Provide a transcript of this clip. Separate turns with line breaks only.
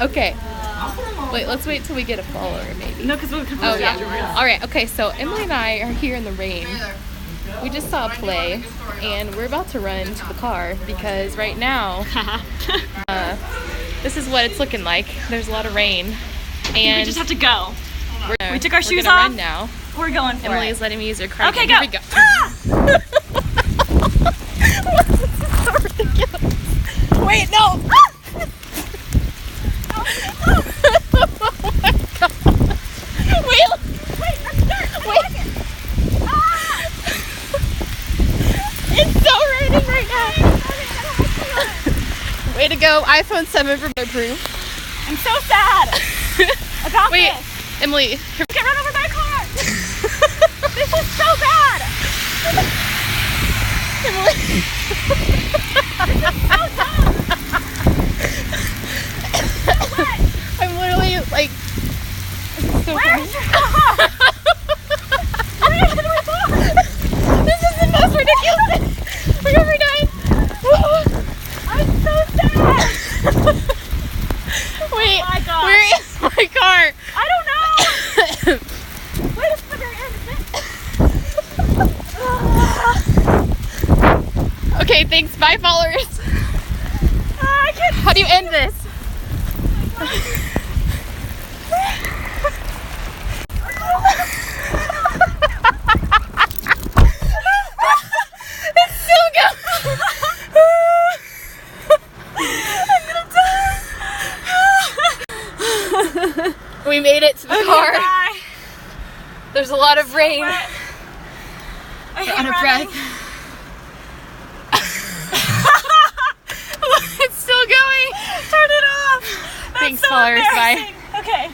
Okay. Wait, let's wait till we get a follower, maybe.
No, because we'll come
Oh, yeah. All right. Okay, so Emily and I are here in the rain. We just saw a play, and we're about to run to the car because right now, this is what it's looking like. There's a lot of rain, and
we just have to go. We took our shoes
gonna
off.
Run now.
We're going for
Emily
it.
is letting me use her car.
Okay,
Here
go.
we go.
Ah!
This is so ridiculous. Wait, no. Way to go, iPhone 7 for proof.
I'm so sad about
Wait,
this.
Emily.
Get run over by a car. This is so bad.
Emily.
This is so dumb. So wet.
I'm literally like, this is so
Where
funny.
is your car? Where is my car?
This is the most ridiculous thing we've ever done.
I'm so sad.
Wait,
Oh my gosh.
where is my car?
I don't know. Wait a second.
Okay, thanks. Bye, followers.
I can't.
How do you end this? It's still going. We made it to the car.
Bye.
There's a lot of rain.
I
We're
hate
out of
running.
breath. It's still going.
Turn it off. That's
Thanks,
so
followers. Bye.
embarrassing. Okay.